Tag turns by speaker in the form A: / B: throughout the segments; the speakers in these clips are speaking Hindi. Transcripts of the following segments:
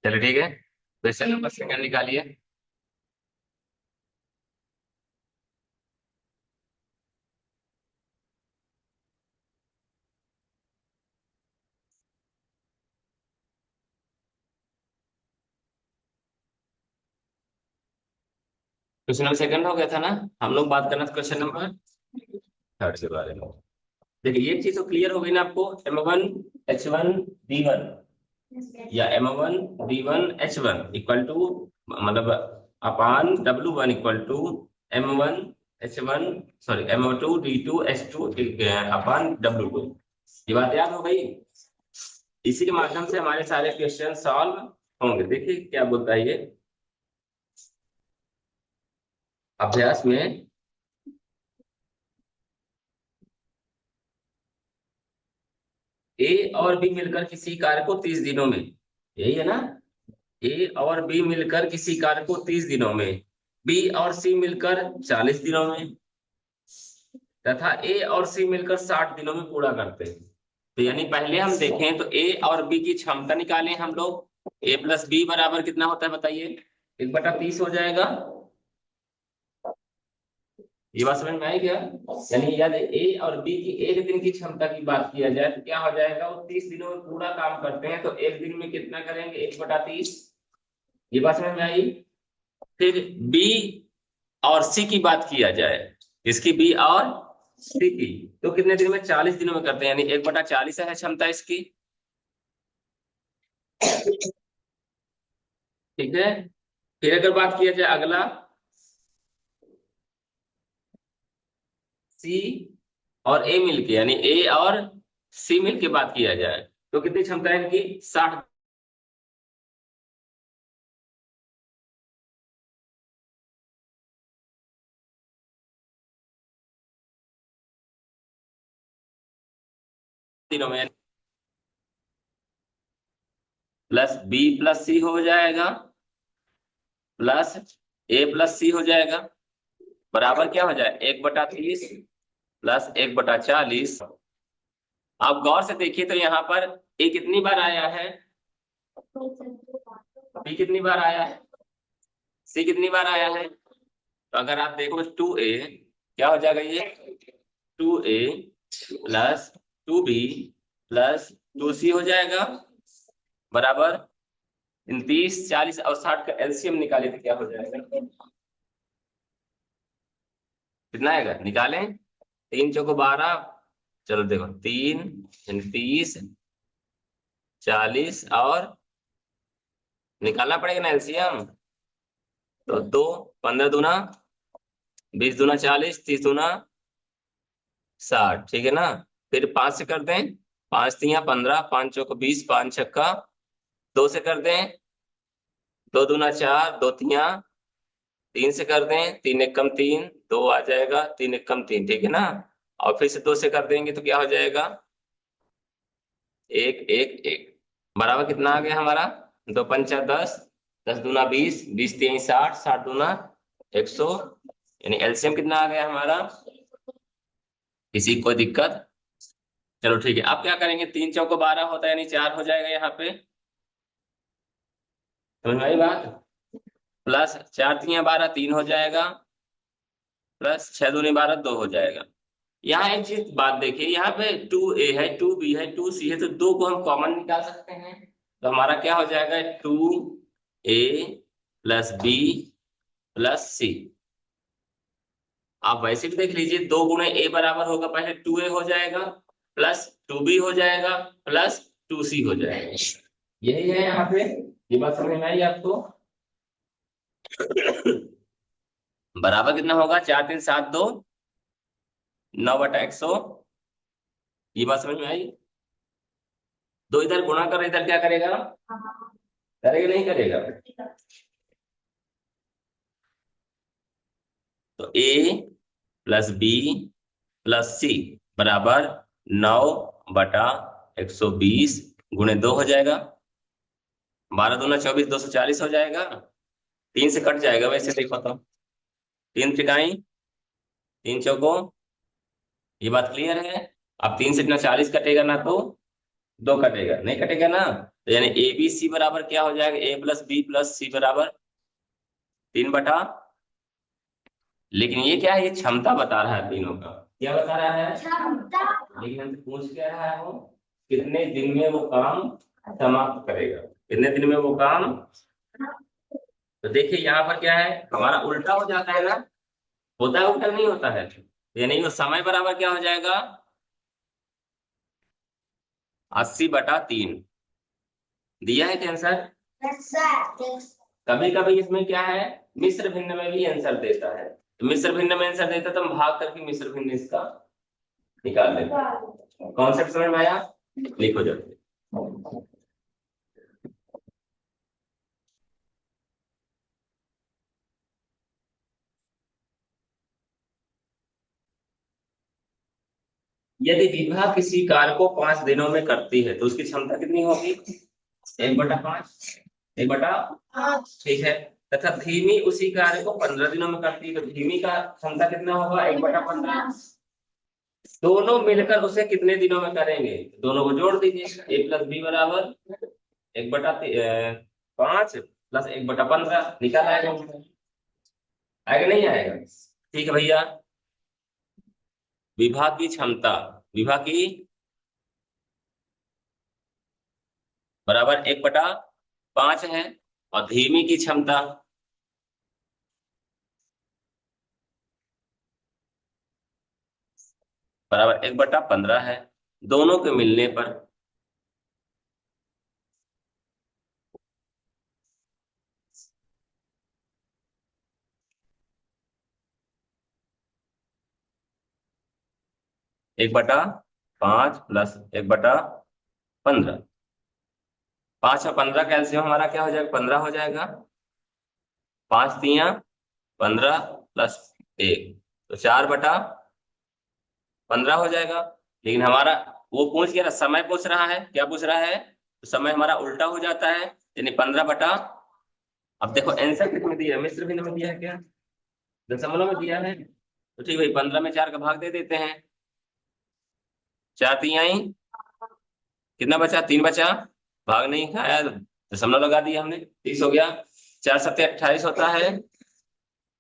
A: चलो ठीक है, क्वेश्चन नंबर सेकंड निकालिए। क्वेश्चन नंबर सेकंड हो गया था ना। हम लोग बात करना था क्वेश्चन नंबर थर्ड के बारे में। देखिए ये चीज तो क्लियर हो गई ना आपको, M1 H1 D1 या M1 D1 H1 equal to, मतलब upon W1 equal to M1 H1, sorry M2 D2 H2 upon W2। ये बात याद हो गई। इसी के माध्यम से हमारे सारे क्वेश्चन सॉल्व होंगे। देखिए क्या बोलता है ये अभ्यास में। ए और बी मिलकर किसी कार्य को 30 दिनों में, यही है ना, ए और बी मिलकर किसी कार्य को 30 दिनों में, बी और सी मिलकर 40 दिनों में, तथा ए और सी मिलकर 60 दिनों में पूरा करते हैं। तो यानी पहले हम देखें तो ए और बी की क्षमता निकालें हम लोग। ए प्लस बी बराबर कितना होता है बताइए? 1/30 हो जाएगा। ये बात समझ में आई क्या? यानी यदि ए और बी की एक दिन की क्षमता की बात किया जाए तो क्या हो जाएगा, वो 30 दिनों में पूरा काम करते हैं, तो एक दिन में कितना करेंगे? 1/30। ये बात समझ में आई। फिर बी और सी की बात किया जाए, इसकी बी और सी की, तो कितने दिन में? 40 दिनों में करते हैं, यानी 1/40 है क्षमता इसकी। ठीक है। फिर अगर बात किया जाए अगला, सी और ए मिलके, यानी ए और सी मिलके बात किया जाए, तो कितनी क्षमता है इनकी? 60 दिनों में, प्लस बी प्लस सी हो जाएगा, प्लस ए प्लस सी हो जाएगा, बराबर क्या हो जाए? 1/30 प्लस 1/40। आप गौर से देखिए तो यहाँ पर ए कितनी बार आया है, बी कितनी बार आया है, सी कितनी बार आया है? तो अगर आप देखो 2A क्या हो जाएगा ये? 2A plus 2B plus 2C हो जाएगा, बराबर। इन 30 40 और 60 का एलसीएम निकाले तो क्या हो जाएगा? कितना आएगा निकालें? 3 चौको 12। चलो देखो, 3 30 40 और निकालना पड़ेगा ना एलसीएम। तो 2, 15 दूना 20 दूना 40, 30 दूना 60, ठीक है ना। फिर 5 से कर दें, 5 3 15, 5 चौको 20, 5 छक्का 2 से कर दें, 2 दूना 4, 2 तिया 3 से कर दें, 3 1 कम 3 2 आ जाएगा, 3 1 कम 3, ठीक है ना। और फिर से 2 से कर देंगे तो क्या हो जाएगा? 1 1 1, बराबर कितना आ गया हमारा? 2 पंचा 10, 10 दूना 20, 20 3 60, 60 दूना 100, यानी एलसीएम कितना आ गया हमारा? किसी को कोई दिक्कत? चलो ठीक है, अब क्या करेंगे? 3 चौको 12 होता है, यानी 4 हो जाएगा यहाँ पे। समझ में आई बात? प्लस 4 3 12, 3 हो जाएगा, प्लस 6 दूनी 12, 2 हो जाएगा। यहाँ एक चीज बात देखिए, यहाँ पे 2A है, 2B है, 2C है, तो 2 को हम कॉमन निकाल सकते हैं। तो हमारा क्या हो जाएगा? 2A plus B plus C। आप वैसे भी देख लीजिए, 2 गुणे A बराबर होगा, पहले 2A हो जाएगा, प्लस 2B हो जाएगा, प्लस 2C हो जाएगा। यही है यहाँ पे। ये बात समझ में आई आपको? बराबर कितना होगा? 4 3 7 2, 9/100। ये बात समझ में आई? दो इधर गुणा कर, इधर क्या करेगा? करेगा नहीं करेगा? तो A plus B plus C बराबर 9/120 गुणे 2 हो जाएगा। 12 दूना 24, 240 हो जाएगा। 3 से कट जाएगा वैसे देखो तो। 3 त्रिकाई 3 चौको, ये बात क्लियर है। अब 3 से ना 40 कटेगा ना, तो 2 कटेगा, नहीं कटेगा ना। तो यानी ए बी सी बराबर क्या हो जाएगा, ए प्लस बी प्लस सी बराबर 3/, लेकिन ये क्या है, ये क्षमता बता रहा है तीनों का, क्या बता रहा है क्षमता। लेकिन हमसे पूछ क्या रहा है वो, कितने दिन में वो काम समाप्त करेगा, कितने दिन में वो काम। तो देखिए यहाँ पर क्या है, हमारा उल्टा हो जाता है ना, होता है उल्टा नहीं होता है, यानी वो समय बराबर क्या हो जाएगा 80/3। दिया है क्या आंसर। कभी कभी इसमें क्या है, मिश्र भिन्न में भी आंसर देता है, तो मिश्र भिन्न में आंसर देता है तो हम भाग करके मिश्र भिन्न इसका निकाल लेंगे। कॉन्सेप्ट समझ में आया, लिखो जल्दी। यदि विभा किसी कार्य को 5 दिनों में करती है तो उसकी क्षमता कितनी होगी, 1/5, 1/5, ठीक है। तथा धीमी उसी कार्य को 15 दिनों में करती है तो धीमी का क्षमता कितना होगा, 1/15। दोनों मिलकर उसे कितने दिनों में करेंगे, दोनों को जोड़ दीजिए, ए प्लस बी बराबर 1/5 प्लस 1/15 निकाल आएगा, आएगा नहीं आएगा। ठीक है भैया, विभा की क्षमता, विभा की बराबर 1/5 है, और धीमी की क्षमता बराबर 1/15 है, दोनों के मिलने पर 1/5 प्लस 1/15, 5 और 15 का एलसीएम हमारा क्या हो जाएगा, 15 हो जाएगा। 5×3 = 15 प्लस 1, तो 4/15 हो जाएगा। लेकिन हमारा वो पूछ गया ना, समय पूछ रहा है, क्या पूछ रहा है, तो समय हमारा उल्टा हो जाता है, यानी 15/, अब देखो आंसर कितने दिया है, मिश्र भिन्न में दिया है क्या, दशमलव में दिया है, तो ठीक भाई 15 में 4 का भाग दे देते हैं, 4×3 कितना बचा, 3 बचा, भाग नहीं खाया, दशमलव लगा दिया हमने, 30 हो गया। 4×7 = 28 होता है,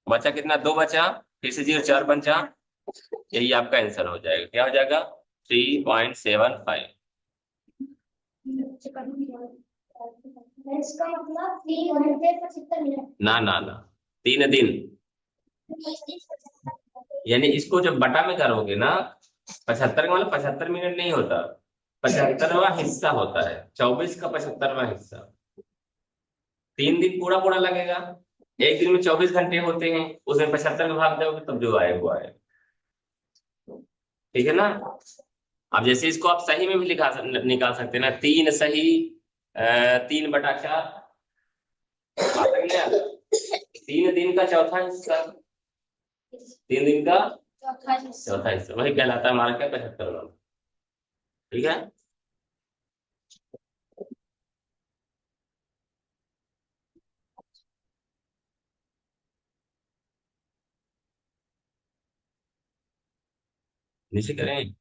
A: बचा कितना, 2 बचा, फिर से 0, 4×5, यही आपका आंसर हो जाएगा, क्या हो जाएगा 3.75। इसका मतलब 3 घंटे 75 मिनट, ना ना ना, 3 दिन, यानी इसको जब बटा में करोगे ना, 75 का मतलब 75 मिनट नहीं होता, 75वां हिस्सा होता है, 24 का 75वां हिस्सा, 3 दिन पूरा पूरा लगेगा, एक दिन में 24 घंटे होते हैं, उसमें 75 का भाग दोगे तब जो आए वो आए, ठीक है ना। अब जैसे इसको आप सही में भी निकाल सकते हैं ना, 3 सही 3/4, आता है क्या? 3 दिन का चौथा हिस्सा, 3 दिन का चौथा हिस्सा वही कहलाता है हमारा क्या, 75वां, ठीक है। नीचे करें,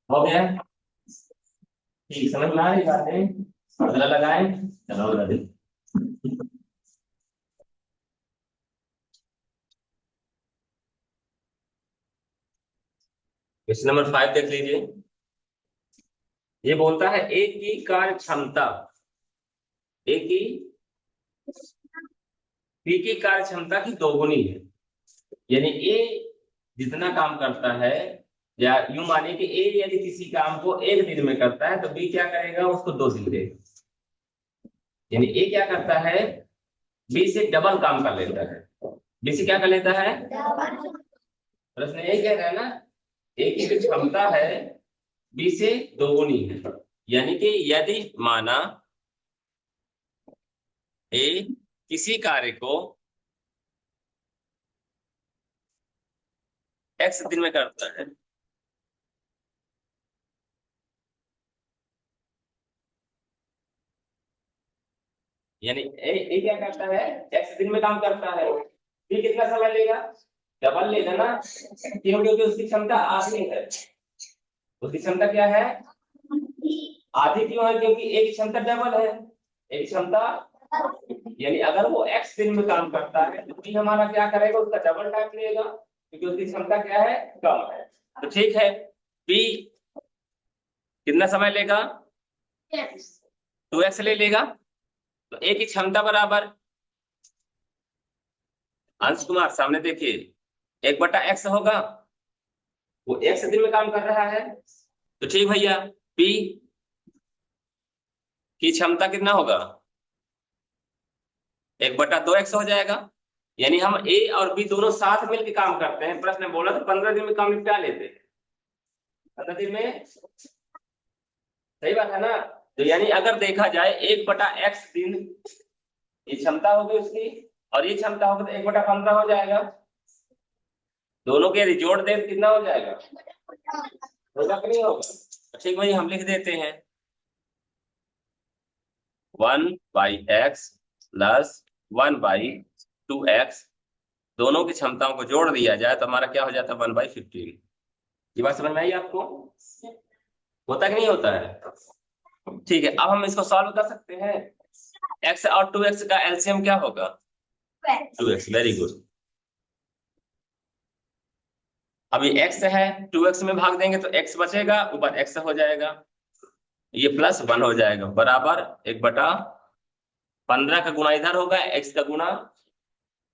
A: हो गया? ठीक, समझ में आ रही बातें? अगला लगाए, चलो अगला देखो। क्वेश्चन नंबर 5 देख लीजिए। ये बोलता है ए की कार्य क्षमता, ए की बी की कार्य क्षमता की दोगुनी है। यानी ए जितना काम करता है, या यूं मानिए कि ए यदि किसी काम को एक दिन में करता है तो बी क्या करेगा, उसको 2 दिन देगा। यानी ए क्या करता है, बी से डबल काम कर लेता है। बी से क्या कर लेता है? प्रश्न यही कह रहा है ना, ए की जो क्षमता है बी से दोगुनी है। यानी कि यदि माना ए किसी कार्य को एक्स दिन में करता है, यानी ए क्या करता है, एक्स दिन में काम करता है, बी कितना समय लेगा, डबल लेगा ना, क्यों? क्योंकि उसकी क्षमता आधी है। उसकी क्षमता क्या है, आधी। क्यों है? क्योंकि ए की क्षमता डबल है, ए की क्षमता। यानी अगर वो एक्स दिन में काम करता है तो बी हमारा क्या करेगा, उसका डबल टाइम लेगा, क्योंकि उसकी क्षमता क्या है, कम है। तो ठीक है, बी कितना समय लेगा, 2x ले लेगा। तो ए की क्षमता बराबर, अंश कुमार सामने देखिए, 1/x होगा। वो एक्स दिन में काम कर रहा है, तो ठीक भैया, पी की क्षमता कितना होगा, 1/2x हो जाएगा। यानी हम ए और बी दोनों साथ मिलकर काम करते हैं। प्रश्न बोला तो 15 दिन में काम निपटा लेते हैं, 15 दिन में। सही बात है ना? तो यानी अगर देखा जाए 1/x दिन ये क्षमता होगी उसकी, और ये क्षमता होगी तो 1/15 हो जाएगा। दोनों के यदि जोड़ दे तो कितना हो जाएगा, होगा कि नहीं होगा? ठीक भाई, हम लिख देते हैं 1/x प्लस 1/2x, दोनों की क्षमताओं को जोड़ दिया जाए तो हमारा क्या हो जाता है, 1/15। ये बात समझ में आई आपको? होता कि नहीं होता है? ठीक है, अब हम इसको सॉल्व कर सकते हैं। x और 2x का एलसीएम क्या होगा, 2x। Very good. अभी x है, 2x में भाग देंगे तो x बचेगा, ऊपर x हो जाएगा, ये +1 हो जाएगा, बराबर 1/15 का गुणा इधर होगा, x का गुणा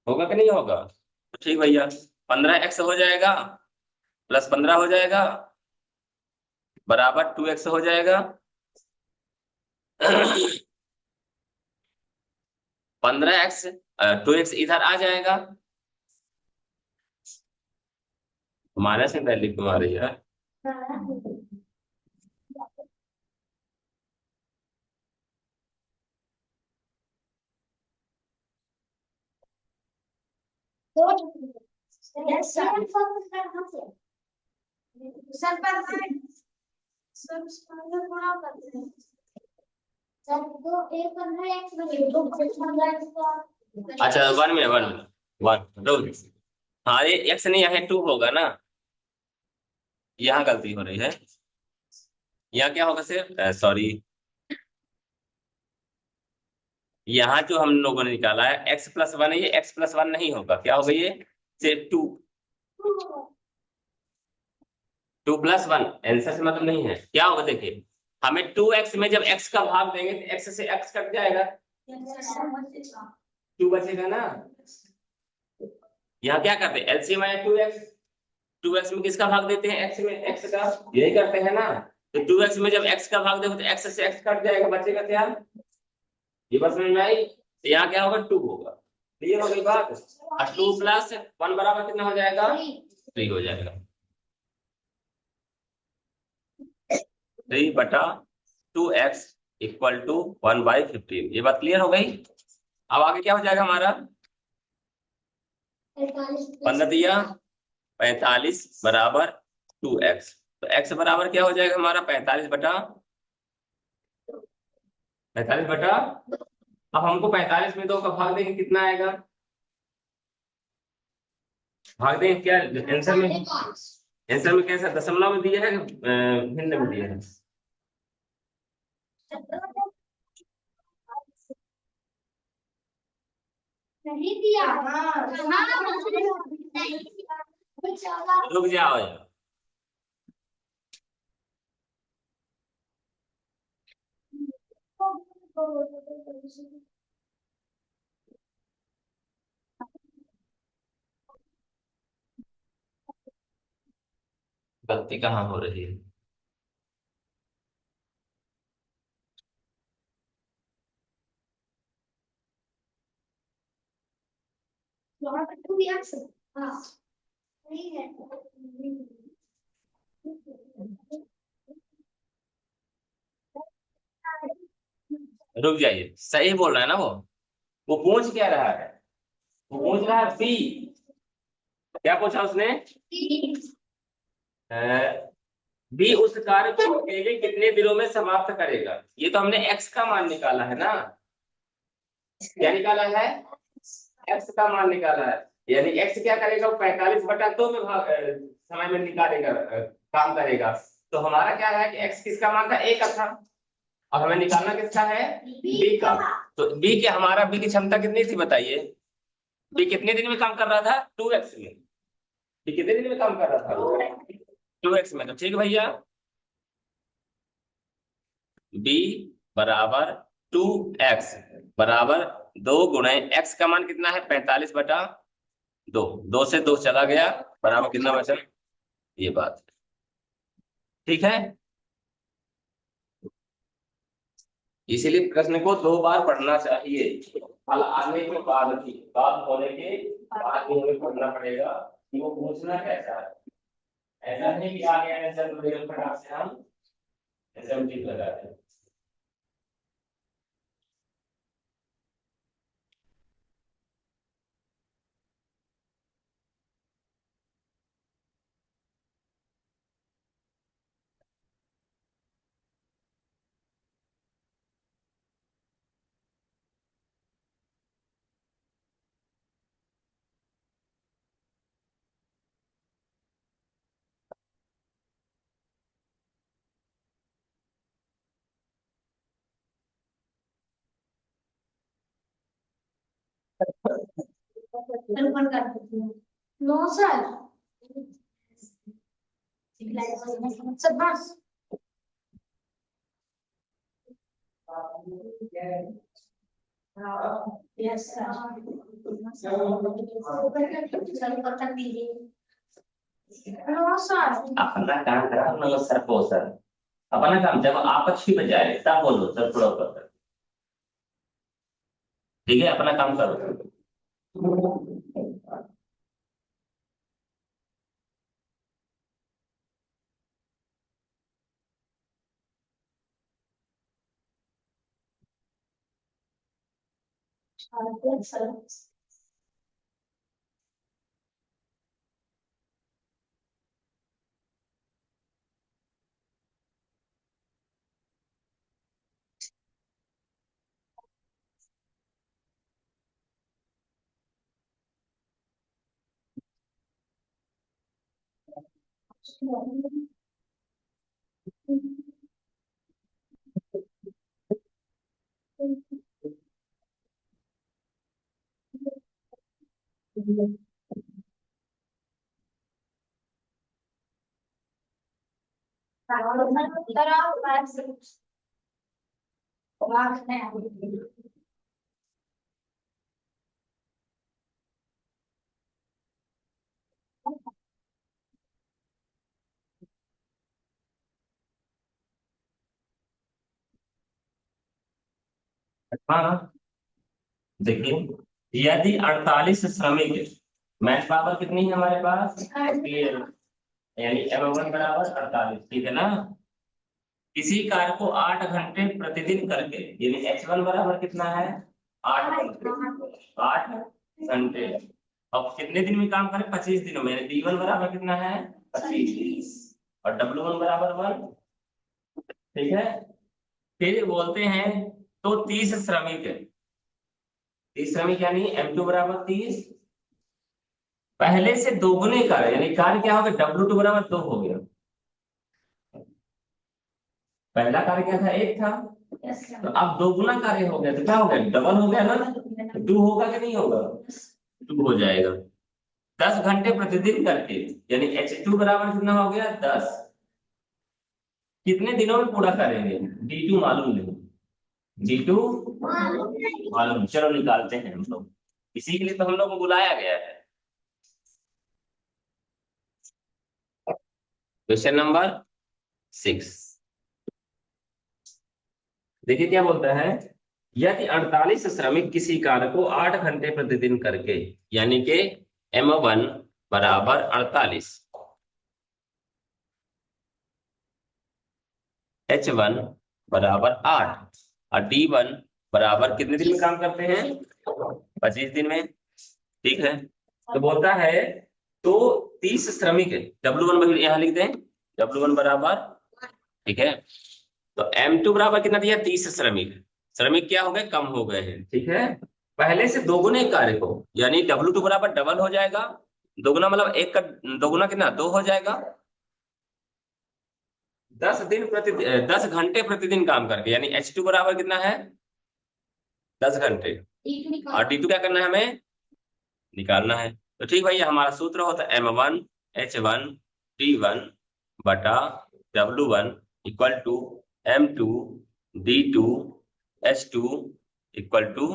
A: होगा कि नहीं होगा? तो ठीक भैया, 15x हो जाएगा, +15 हो जाएगा, बराबर 2x हो जाएगा। 15x, 2x इधर आ जाएगा, माइनस में वैल्यू क्यों आ रही है? अच्छा, 1 मिनट, 1 मिनट, 1 हाँ, ये x नहीं, यहाँ 2 होगा ना, यहाँ गलती हो रही है। यहाँ क्या होगा, सिर्फ सॉरी, यहाँ जो हम लोगों ने निकाला है x+1 है, ये x+1 नहीं होगा, क्या होगा ये, सिर्फ 2। 2+1 आंसर से मतलब नहीं है, क्या होगा देखिए, हमें 2x में जब x का भाग देंगे तो x से x कट जाएगा, 2 बचेगा ना। यहाँ क्या करते हैं, एलसीएम आया 2x, 2x में किसका भाग देते हैं, x में x का, यही करते हैं ना। तो 2x में जब x का भाग देखो तो x से x कट जाएगा, बचेगा क्या, ये बस समझ में आई? तो यहाँ क्या होगा, 2 होगा। क्लियर हो गई बात? और 2+1 बराबर कितना हो जाएगा, 3 हो जाएगा। 3/2x = 1/15। ये बात क्लियर हो गई? अब आगे क्या हो जाएगा हमारा, 15 दिया 45 बराबर 2x। तो x बराबर क्या हो जाएगा हमारा, 45/45 अब हमको 45 में 2 का भाग देंगे, कितना आएगा, भाग देंगे क्या आंसर में, आंसर में कैसा दशमलव में दिया है भिन्न में दिया है?
B: नहीं दिया।
A: रुक जाओ यार। गलती कहाँ हो रही है? रुक जाइए, सही बोल रहा है ना वो पूछ क्या रहा है? वो पूछ रहा है बी। क्या पूछा उसने? बी उस कार्य को अकेले कितने दिनों में समाप्त करेगा। ये तो हमने एक्स का मान निकाला है ना। क्या निकाला है? एक्स का मान निकाला है। यानी एक्स क्या करेगा, वो 45/2 में समय में निकालेगा, काम करेगा। तो हमारा क्या है कि एक्स किसका मान था, ए का था। अब हमें निकालना किसका है, बी का। तो बी के हमारा बी की क्षमता कितनी थी बताइए? बी कितने दिन में काम कर रहा था, 2x में। बी कितने दिन में काम कर रहा था, 2x में। तो ठीक है भैया, बी बराबर 2x बराबर 2 × x का मान कितना है, 45/2। 2 से 2 चला गया, बराबर कितना बचा, ये बात है। ठीक है, इसीलिए प्रश्न को 2 बार पढ़ना चाहिए। हल आने के बाद भी, बात होने के बाद भी हमें पढ़ना पड़ेगा कि वो पूछना कैसा है। ऐसा नहीं कि आ गया आंसर तो मेरे फटाक से हम आंसर ठीक लगा दें।
B: No sir. सब बस। Yes sir. No sir.
A: अपना काम करा, मतलब सर को सर अपना काम, जब आपस की बजाय तब बोलो सर थोड़ा ऊपर। ठीक है, अपना काम करो।
B: सर।
A: हाँ, देखिए यदि 48 श्रमिक, मैन पावर कितनी है हमारे पास, यानी m1 बराबर 48, ठीक है ना। किसी कार्य को 8 घंटे प्रतिदिन करके, यानी h1 बराबर कितना है, 8 घंटे। 8 घंटे अब कितने दिन में काम करे, 25 दिनों में। d1 बराबर कितना है, 25, और w1 बराबर 1। ठीक है, फिर बोलते हैं तो 30 श्रमिक है। 30 श्रमिक यानी m2 बराबर 30 पहले से दोगुने कार्य, यानी कार्य क्या हो गया, W2 बराबर 2 हो गया। पहला कार्य क्या था, 1 था,
B: यस
A: तो
B: सर।
A: अब दोगुना कार्य हो गया, तो क्या हो गया, डबल हो गया ना, 2 होगा कि नहीं होगा, 2 हो जाएगा। 10 घंटे प्रतिदिन करके, यानी H2 बराबर कितना हो गया, 10। कितने दिनों में पूरा करेंगे, D2 मालूम नहीं, D2 मालूम, चलो निकालते हैं हम लोग, इसी के लिए तो हम लोग को बुलाया गया है। क्वेश्चन नंबर 6, देखिए क्या बोलता है, यदि 48 श्रमिक किसी कार्य को 8 घंटे प्रतिदिन करके, यानी कि M1 बराबर 48, H1 बराबर 8 और D1 बराबर कितने दिन में काम करते हैं, 25 दिन में, ठीक है। तो बोलता है, तो 30 श्रमिक है, W1 यहाँ लिख दें, W1 बराबर, ठीक है। तो M2 बराबर कितना दिया, 30 श्रमिक, श्रमिक क्या हो गए, कम हो गए हैं, ठीक है। पहले से दोगुने कार्य को, यानी W2 बराबर डबल हो जाएगा, दोगुना मतलब एक का दोगुना कितना, 2 हो जाएगा। 10 घंटे प्रतिदिन काम करके, यानी H2 बराबर कितना है, 10 घंटे, और D2 क्या करना है, हमें निकालना है। तो ठीक भैया, हमारा सूत्र होता है M1 H1 D1 बटा W1 equal to M2 D2 H2 equal to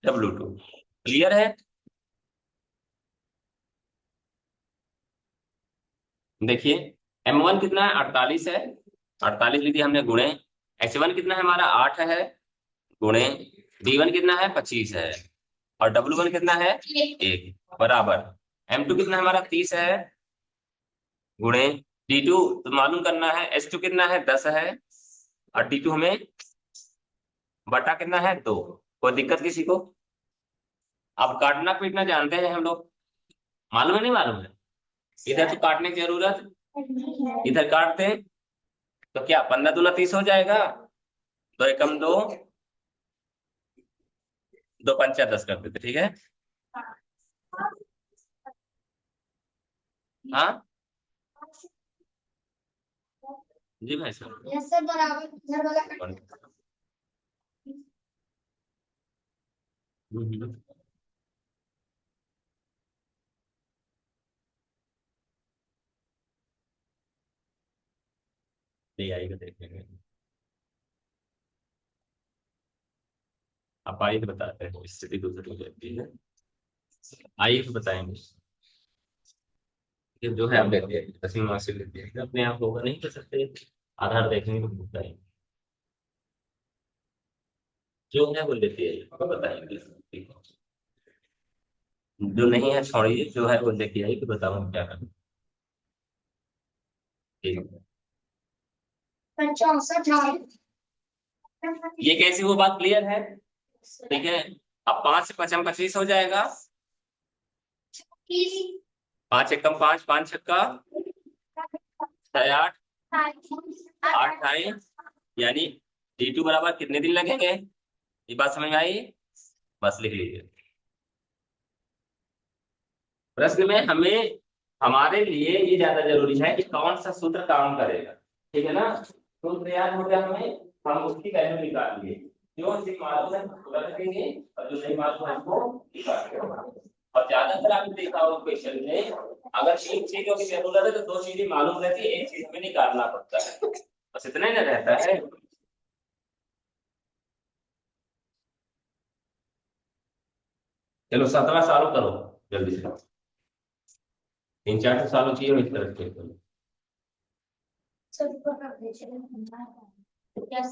A: W2। Clear है। देखिए, M1 कितना है, 48 है, 48 लिख दिया हमने, गुणे H1 कितना है हमारा, 8 है, गुणे D1 कितना है, 25 है, और W1 कितना है, 1, बराबर M2 कितना है हमारा, 30 है, गुणे D2 तो मालूम करना है, H2 कितना है, 10 है, और D2 हमें बटा कितना है, 2। कोई दिक्कत किसी को। अब काटना पीटना जानते हैं हम लोग, मालूम है नहीं मालूम है, इधर तो काटने की जरूरत, इधर काटते हैं, तो क्या 15 दूना 30 हो जाएगा, 2 एकम 2, 2 पंचा 10 कर देते, ठीक है। हाँ जी भाई साहब,
B: यस सर, बराबर इधर वाला कट।
A: हम्म, ले आइएगा देखेंगे, आप आइए तो बताते हैं, स्थिति दूसरी हो जाती है, आइए तो बताएंगे। ये जो है आप लेते हैं 10वीं मार्कशीट लेते हैं, अपने आप होगा नहीं कर सकते, आधार देखेंगे तो बताएंगे, जो है वो लेते आइए, तो बताएंगे, ठीक है। जो नहीं है छोड़िए, जो है वो लेके आइए, तो बताऊंगा क्या करना, ठीक है।
B: 65।
A: ये कैसी वो बात क्लियर है, ठीक है। अब 5 से 25 हो जाएगा, 5 एकम 5, 5 छक्का 6 8, 8 यानी D2 बराबर कितने दिन लगेंगे, ये बात समझ में आई, बस लिख लीजिए। प्रश्न में हमें, हमारे लिए ये ज्यादा जरूरी है कि कौन सा सूत्र काम करेगा, ठीक है ना। सूत्र याद हो गया हमें, हम उसकी वैल्यू निकाल लिए, जो चीज मालूम है उसको रखेंगे, और जो नहीं मालूम है उसको निकालेंगे। और ज्यादातर आपने देखा होगा क्वेश्चन में, अगर 3 चीजों की जरूरत है तो 2 चीजें मालूम रहती है, एक चीज हमें निकालना पड़ता है, बस इतना ही ना रहता है। चलो 7वां सॉल्व करो जल्दी से, 3 4 तो सॉल्व किए हो इस तरह से।
B: सर ऊपर कर दीजिए। यस।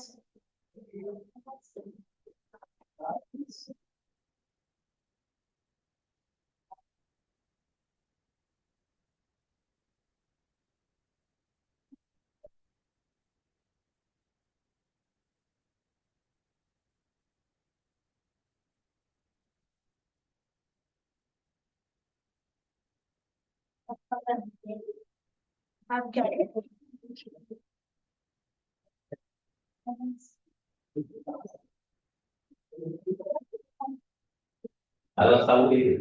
B: आप क्या
A: अगला सॉल्व कीजिए।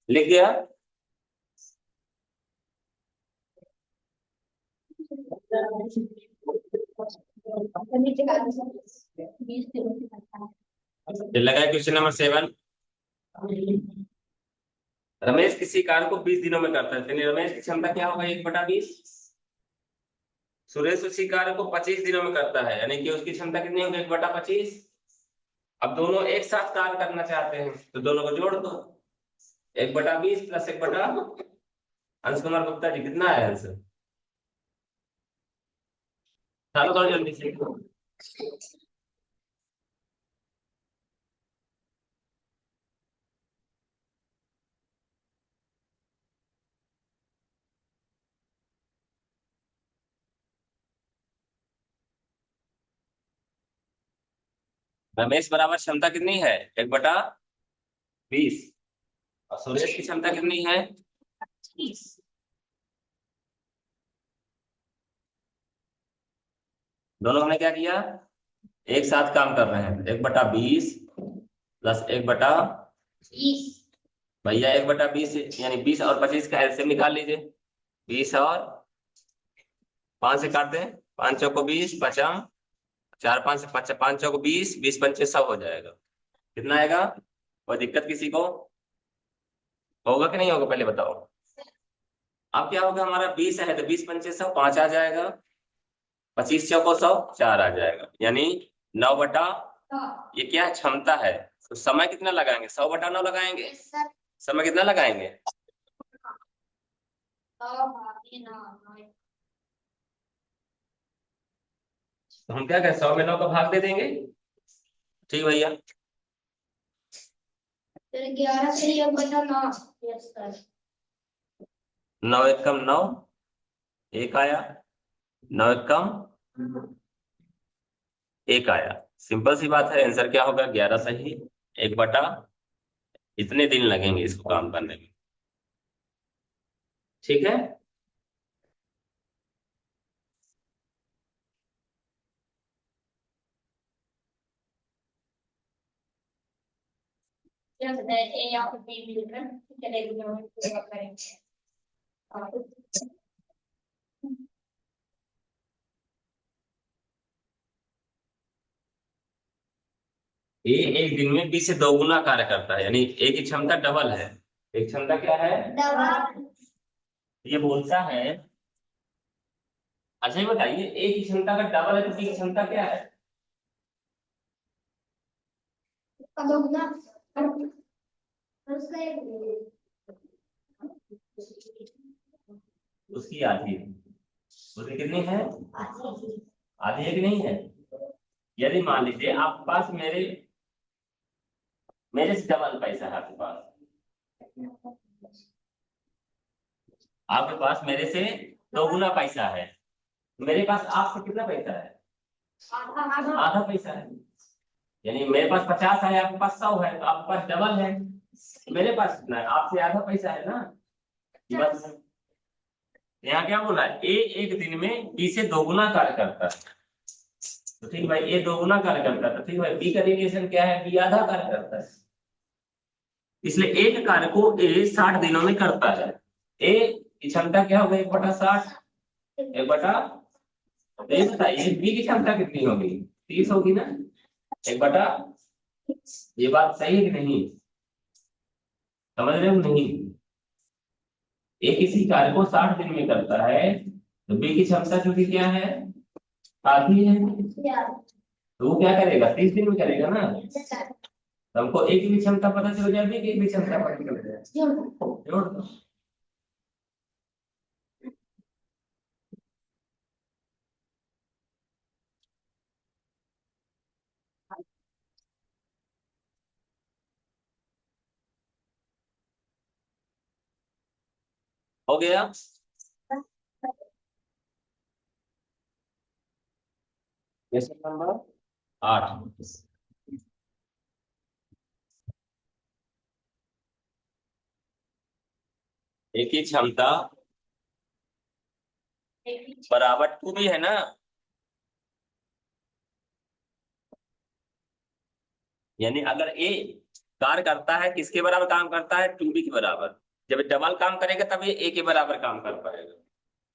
A: लिख गया।
B: नीचे का 20 किलो की करता है।
A: लगा है क्वेश्चन नंबर 7। रमेश किसी कार्य को 20 दिनों में करता है, यानी रमेश की क्षमता क्या होगा? 1/20। सुरेश उसी कार्य को 25 दिनों में करता है, यानी कि उसकी क्षमता कितनी होगी? 1/25। अब दोनों एक साथ कार्य करना चाहते हैं तो दोनों को जोड़ दो। 1/20 प्लस 1/। अंश कुमार गुप्ता जी कितना है आंसर? चलो थोड़ा जल्दी से। रमेश बराबर क्षमता कितनी है? 1/20। और सुरेश की क्षमता कितनी है? 20। दोनों हमने क्या किया? एक साथ काम कर रहे हैं। 1/20 प्लस 1/20। भैया 1/20 यानी 20 और 25 का एलसीएम निकाल लीजिए। 20 और 5 से काट दें। 5 चौको 20, पचम 4 5 से 5 चौको 20, 20 पंचे 100 हो जाएगा। कितना आएगा? कोई दिक्कत किसी को? होगा कि नहीं होगा पहले बताओ। अब क्या होगा? हमारा 20 है तो 20 पंचे 100, 5 आ जाएगा। 25 चौको 100, 4 आ जाएगा, यानी 9 ये क्या है? क्षमता है। तो समय कितना लगाएंगे? 100/9 लगाएंगे। समय कितना लगाएंगे? तो हम क्या करें? 100 में 9 का भाग दे देंगे। ठीक भैया।
B: 11 से योग बचा 9। Yes sir.
A: 9 एकम 9, 1 आया। 9 एकम 1 आया। सिंपल सी बात है, आंसर क्या होगा? 11 सही 1/। इतने दिन लगेंगे इसको काम करने में। ठीक है।
B: क्या कहते हैं ए या फिर बी मिलकर चलेगी जो हम पूरा करेंगे।
A: ए एक दिन में बी से 2 गुना कार्य करता है, यानी ए की क्षमता डबल है। एक क्षमता क्या है?
B: डबल।
A: ये बोलता है। अच्छा ये बताइए, ए की क्षमता का डबल है तो बी की क्षमता क्या है?
B: दोगुना और उसका एक
A: उसकी आधी है। उसकी कितनी है? आधी है कि नहीं है? यदि मान लीजिए आपके पास मेरे मेरे से डबल पैसा है आपके पास। आपके पास मेरे से 2 गुना पैसा है। मेरे पास आपसे कितना पैसा है? आधा पैसा है। यानी मेरे पास 50 है, आपके पास 100 है, तो आपके पास डबल है। मेरे पास कितना है? आपसे आधा पैसा है ना। बस यहाँ क्या बोला है? ए एक दिन में बी से 2 गुना कार्य करता है। तो ठीक भाई, ए 2 गुना कार्य करता है, तो ठीक भाई बी का रिलेशन क्या है? बी आधा कार्य करता है। इसलिए एक कार्य को ए 60 दिनों में करता है। ए की क्षमता क्या होगा? 1/60। 1/। तो ये बताइए बी की क्षमता कितनी होगी? 30 होगी ना। 1/। ये बात सही है कि नहीं? समझ रहे हो नहीं? ए किसी कार्य को 60 दिन में करता है तो बी की क्षमता क्योंकि क्या है? आधी है। तो वो क्या करेगा? 30 दिन में करेगा ना। तो हमको ए की भी क्षमता पता चल जाएगी, बी की भी क्षमता पता चल जाएगी। जोड़ दो। हो गया। Question number 8। एक ही क्षमता बराबर 2b है ना, यानी अगर ए कार्य करता है किसके बराबर काम करता है, 2b के बराबर। जब डबल काम करेगा तब ये ए के बराबर काम कर पाएगा।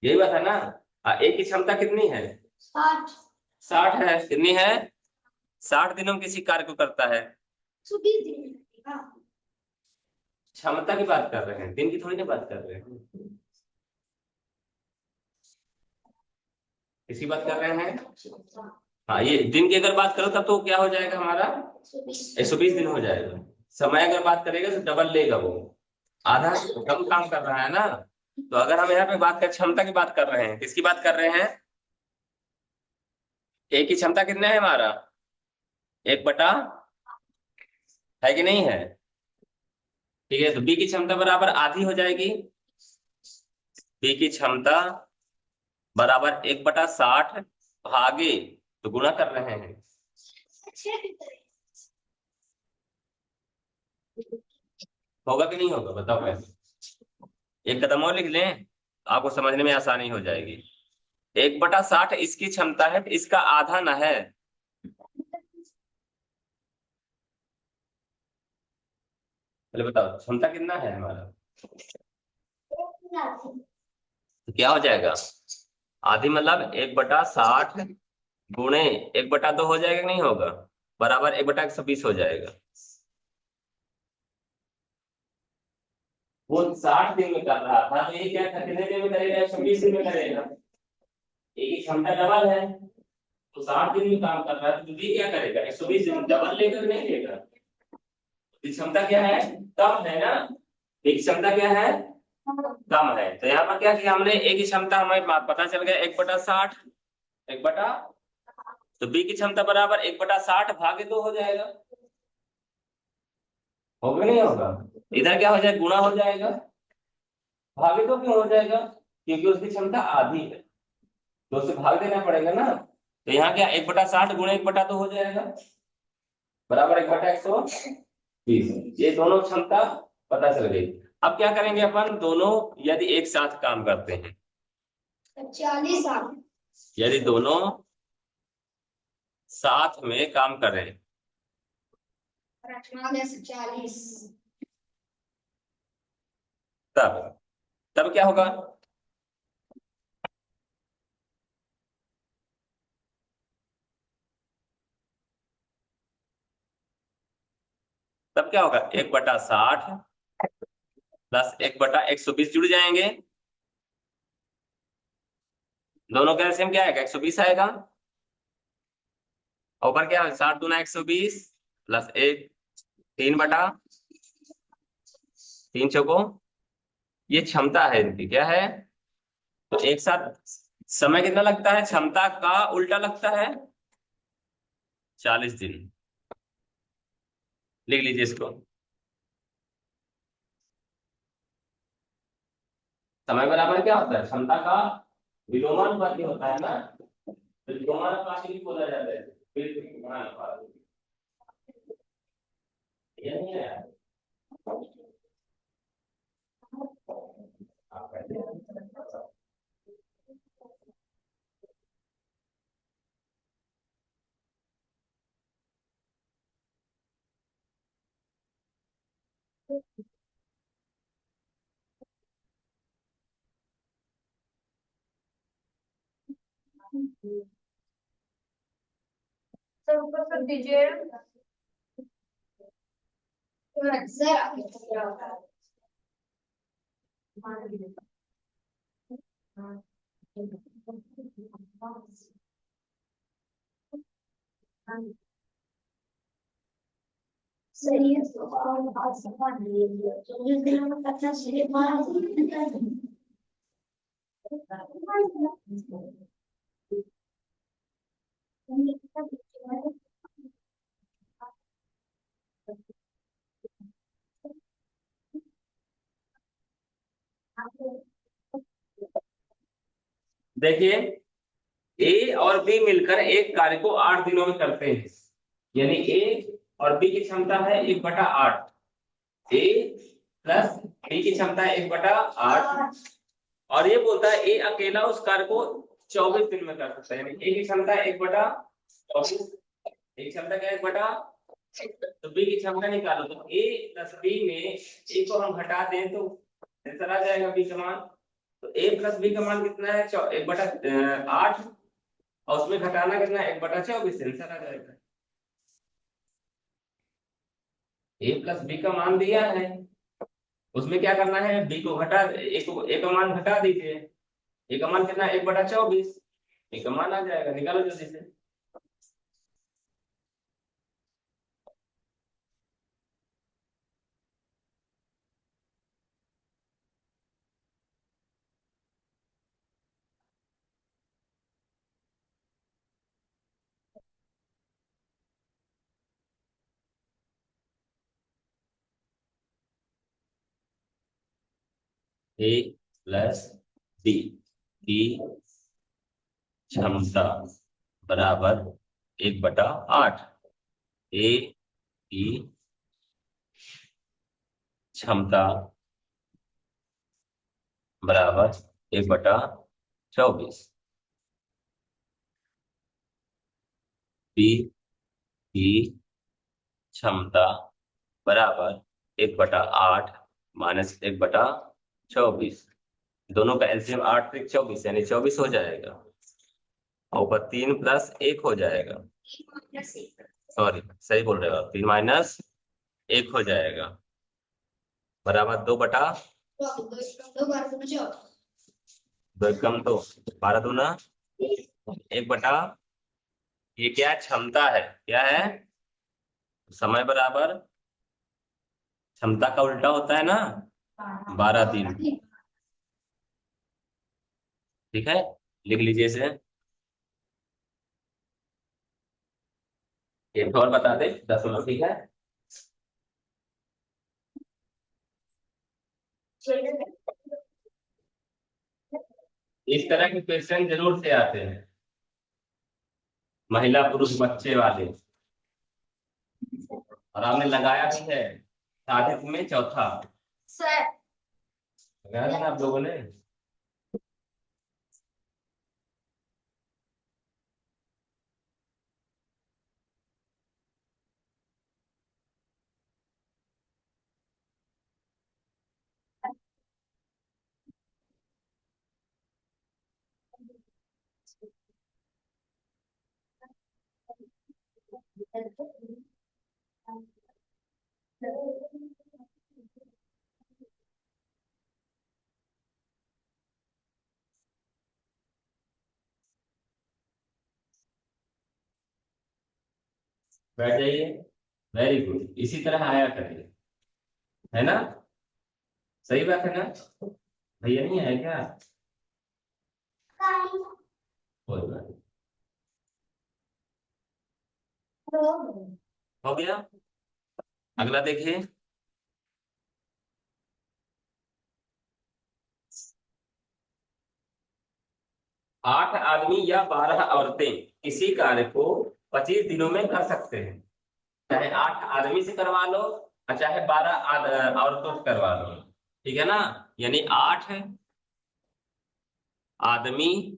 A: यही बात है ना। ए की क्षमता कितनी है,
B: 60
A: 60 है। कितनी है, 60 दिनों में किसी कार्य को करता है।
B: 20 दिन का।
A: क्षमता की बात कर रहे हैं, दिन की थोड़ी ना बात कर रहे हैं। किसी बात कर रहे हैं। हाँ, ये दिन की अगर बात करो तब तो क्या हो जाएगा हमारा, 120 दिन हो जाएगा। समय अगर बात करेगा तो डबल लेगा वो, आधा कम काम कर रहा है ना। तो अगर हम यहाँ पे बात कर क्षमता की बात कर रहे हैं, किसकी बात कर रहे हैं, ए की क्षमता कितना है हमारा, 1/, है कि नहीं है। ठीक है, तो बी की क्षमता बराबर आधी हो जाएगी। बी की क्षमता बराबर 1/60 भागे, तो गुणा कर रहे हैं। होगा कि नहीं होगा बताओ पहले। एक कदम और लिख लें, आपको समझने में आसानी हो जाएगी। 1/60 इसकी क्षमता है, इसका आधा ना है। पहले बताओ क्षमता कितना है हमारा, तो क्या हो जाएगा, आधी मतलब 1/60 गुणे 1/2 हो जाएगा कि नहीं होगा, बराबर 1/120 हो जाएगा। वो 60 दिन में कर रहा था, तो ये क्या कितने दिन में करेगा, 120 दिन में करेगा। एक ही क्षमता डबल है, तो 60 दिन में काम कर रहा है, तो ये क्या करेगा, 120 दिन डबल लेकर नहीं लेगा। तो क्षमता क्या है, कम है ना। एक क्षमता क्या है, कम है। तो यहाँ पर क्या किया हमने, एक ही क्षमता हमें पता चल गया 1/60, 1/, तो बी की क्षमता बराबर 1/60 भागे 2 हो जाएगा। होगा नहीं होगा, इधर क्या हो जाएगा, गुणा हो जाएगा। भागे 2 क्यों हो जाएगा, क्योंकि उसकी क्षमता आधी है, तो उसे भाग देना पड़ेगा ना। तो यहाँ क्या 1/60 गुणे 1/2 हो जाएगा, बराबर 1/120। ये दोनों क्षमता पता चल गई। अब क्या करेंगे अपन, दोनों यदि एक साथ काम करते हैं,
B: 40
A: यदि दोनों साथ में काम करें,
B: 40
A: तब तब क्या होगा, तब क्या होगा, 1/60 प्लस 1/120 जुड़ जाएंगे। दोनों का एलसीएम क्या आएगा, 120 आएगा। ऊपर क्या है, 60 × 120 प्लस 1, 3/3 ये क्षमता है इनकी, क्या है। तो एक साथ समय कितना लगता है, क्षमता का उल्टा लगता है, 40 दिन। लिख लीजिए इसको। समय बराबर क्या होता है, क्षमता का विलोमानुपाती होता है ना, तो विलोमानुपाती भी बोला जाता है, फिर विलोमानुपाती। ये नहीं है यार। आप कहते हैं।
B: सर ऊपर कर दीजिए सर। सही है, तो बात समझ लीजिए, तो जिस दिन में कच्चा से बाहर
A: देखिए ए और बी मिलकर एक कार्य को 8 दिनों में करते हैं, यानी ए और बी की क्षमता है 1/8। ए प्लस बी की क्षमता है 1/8, और ये बोलता है ए अकेला उस कार्य को 24 दिन में कर सकता है, यानी ए की क्षमता है 1/24, एक क्षमता क्या है 1/, तो बी की क्षमता निकालो, तो ए प्लस बी में ए को हम घटा दें तो आंसर आ जाएगा बी का मान। तो ए प्लस बी का मान कितना है 1/8, और उसमें घटाना कितना है 1/24, आंसर आ जाएगा। ए प्लस बी का मान दिया है, उसमें क्या करना है, बी को घटा, ए का मान घटा दीजिए, ए का मान कितना है 1/24, ए का मान आ जाएगा, निकालो जल्दी से। ए प्लस बी की क्षमता बराबर 1/8, ए की क्षमता बराबर 1/24, बी की क्षमता बराबर 1/8 माइनस 1/24, दोनों का एलसीएम 8 से 24 यानी 24 हो जाएगा, और ऊपर 3 प्लस 1 हो जाएगा, सॉरी सही बोल रहे हो, 3 माइनस 1 हो जाएगा, बराबर 2 कम तो 12 दूना 1/, ये क्या है क्षमता है, क्या है समय बराबर क्षमता का उल्टा होता है ना 12/3, ठीक है, लिख लीजिए इसे। एक और बता दे 10 ठीक है। इस तरह के क्वेश्चन जरूर से आते हैं, महिला पुरुष बच्चे वाले, और आपने लगाया भी है साधित में चौथा, लगाया था ना आप लोगों ने। बैठ जाइए, वेरी गुड, इसी तरह आया करिए, है ना, सही बात है ना, भैया नहीं है क्या, कोई बात नहीं। हो गया, अगला देखिए, 8 आदमी या 12 औरतें किसी कार्य को 25 दिनों में कर सकते हैं, चाहे 8 आदमी से करवा लो और चाहे 12 औरतों से करवा लो, ठीक है ना, यानी 8 आदमी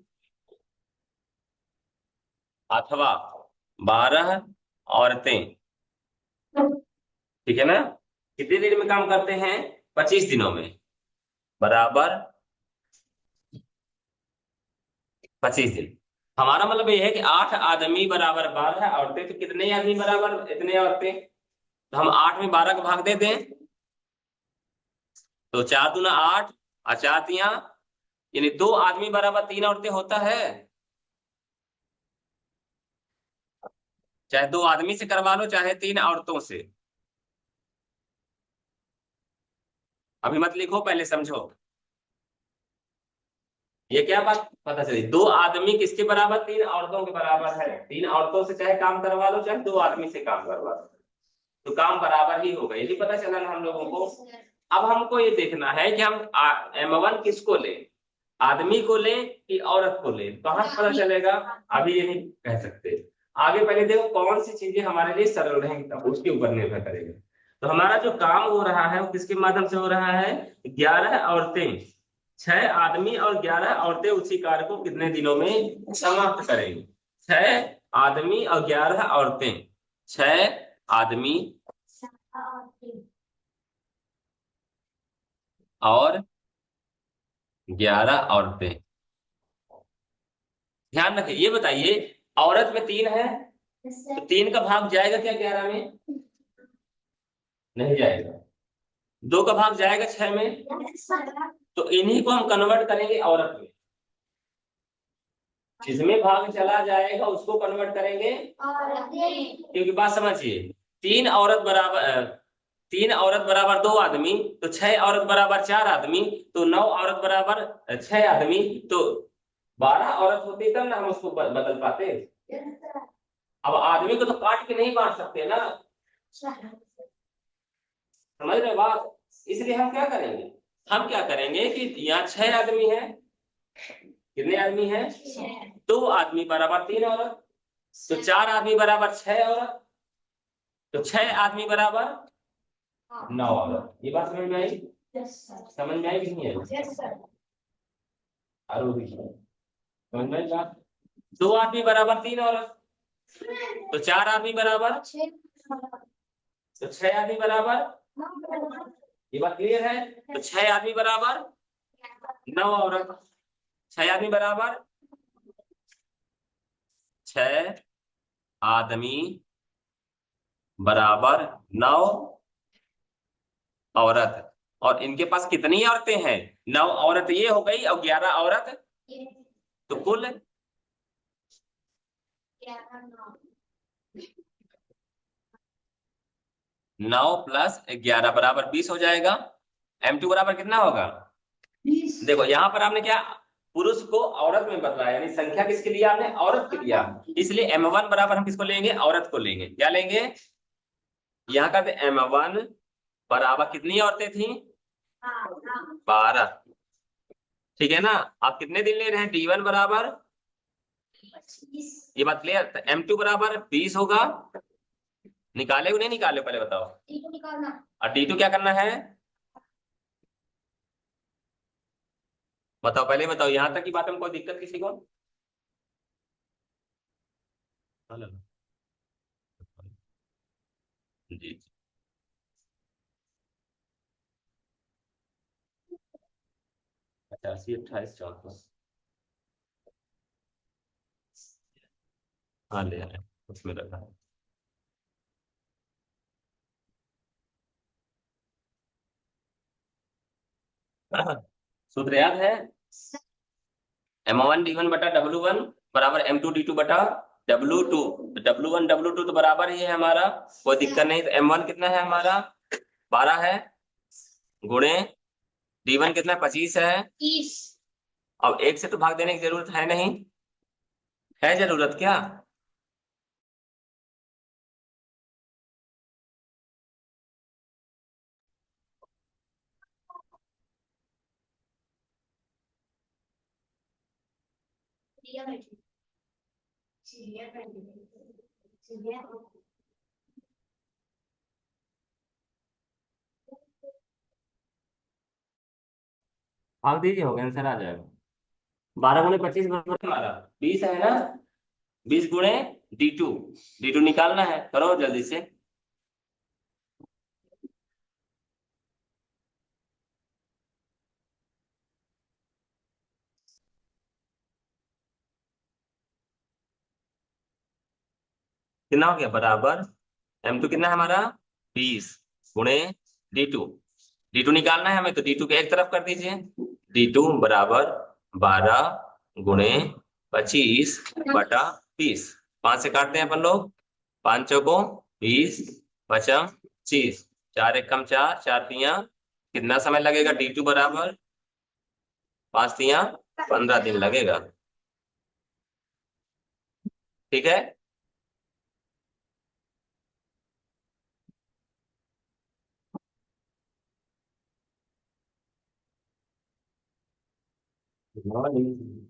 A: अथवा 12 औरतें, ठीक है ना, कितने दिन में काम करते हैं 25 दिनों में, बराबर 25 दिन। हमारा मतलब ये है कि 8 आदमी बराबर 12 औरतें, तो कितने आदमी बराबर इतने औरतें, तो हम 8 में 12 का भाग दे दें, तो 4 दूना 8 और 4 तिया, यानी 2 आदमी बराबर 3 औरतें होता है, चाहे 2 आदमी से करवा लो चाहे 3 औरतों से, अभी मत लिखो पहले समझो, ये क्या बात पता चली, 2 आदमी किसके बराबर 3 औरतों के बराबर है, 3 औरतों से चाहे काम करवा लो चाहे 2 आदमी से काम करवा लो, तो काम बराबर ही होगा, यही पता चला ना हम लोगों को। अब हमको ये देखना है कि हम M1 किसको लें, आदमी को लें कि औरत को लें, कहाँ से पता चलेगा? अभी ये नहीं कह सकते। आगे पहले देखो कौन सी चीजें हमारे लिए सरल रहेंगी, तब उसके ऊपर निर्भर करेगा। तो हमारा जो काम हो रहा है वो किसके माध्यम से हो रहा है? 11 औरतें, 6 आदमी और 11 औरतें उसी कार्य को कितने दिनों में समाप्त करेंगी? 6 आदमी और 11 औरतें, 6 आदमी और 11 औरतें। ध्यान रखिए, ये बताइए औरत में 3 है, तो 3 का भाग जाएगा क्या 11 में? नहीं जाएगा। 2 का भाग जाएगा 6 में, तो इन्हीं को हम कन्वर्ट करेंगे औरत में। जिसमें भाग चला जाएगा उसको कन्वर्ट करेंगे, क्योंकि बात समझिए, 3 औरत बराबर 2 आदमी, तो 6 औरत बराबर 4 आदमी, तो 9 औरत बराबर 6 आदमी, तो 12 औरत होती तब ना हम उसको बदल पाते। अब आदमी को तो काट के नहीं बांट सकते ना, समझ रहे बात? इसलिए हम क्या करेंगे कि यहाँ 6 आदमी है, कितने आदमी है? 2 आदमी बराबर 3 औरत, तो 4 आदमी बराबर 6 औरत, तो 6 आदमी बराबर 9 औरत। ये बात समझ में आई? समझ में आई कि नहीं आई? और समझ में आई बात? 2 आदमी बराबर 3 औरत, तो 4 आदमी बराबर, तो 6 आदमी बराबर, ये बात क्लियर है? तो 6 आदमी बराबर 9 औरत, 6 आदमी बराबर 6 आदमी बराबर 9 औरत। और इनके पास कितनी औरतें हैं? 9 औरत ये हो गई और 11 औरत, तो कुल 9 प्लस 11 बराबर 20 हो जाएगा। M2 बराबर कितना होगा? देखो यहाँ पर आपने क्या, पुरुष को औरत में बदला, यानी संख्या किसके लिए? आपने औरत के लिया, इसलिए M1 बराबर हम किसको लेंगे? औरत को लेंगे। क्या लेंगे? यहाँ का M1 बराबर कितनी औरतें थी? 12। ठीक है ना? आप कितने दिन ले रहे हैं? D1 बराबर, ये बात क्लियर? तो M2 बराबर 20 होगा। निकाले नहीं निकाले पहले बताओ। और D2 क्या करना है? बताओ, पहले बताओ, यहां तक की बात में कोई दिक्कत किसी को? जी जी। 85, 28, 34। हाँ ले आए, उसमें रखा है। सूत्र याद है? M1 D1 बटा W1 बराबर M2 D2 बटा W2। W1 W2 तो बराबर ही है हमारा, कोई दिक्कत नहीं। तो M1 कितना है हमारा? 12 है, गुणे D1 कितना? 25 है। अब 1 से तो भाग देने की जरूरत है नहीं, है जरूरत क्या? भाग दीजिए, होगा, आंसर आ जाएगा। 12 गुणे 25 बराबर हमारा 20 है ना? 20 गुणे D2, D2 निकालना है, करो जल्दी से। कितना हो गया? बराबर M2 कितना है हमारा? 20 गुणे D2, D2 निकालना है हमें, तो D2 के एक तरफ कर दीजिए। D2 बराबर 12 गुणे 25 बटा 20। 5 से काटते हैं अपन लोग, 5 चौको 20, पचम 25, 4 एकम 4, 4 तिया, कितना समय लगेगा? D2 बराबर 5 तिया 15 दिन लगेगा। ठीक है? मॉर्निंग।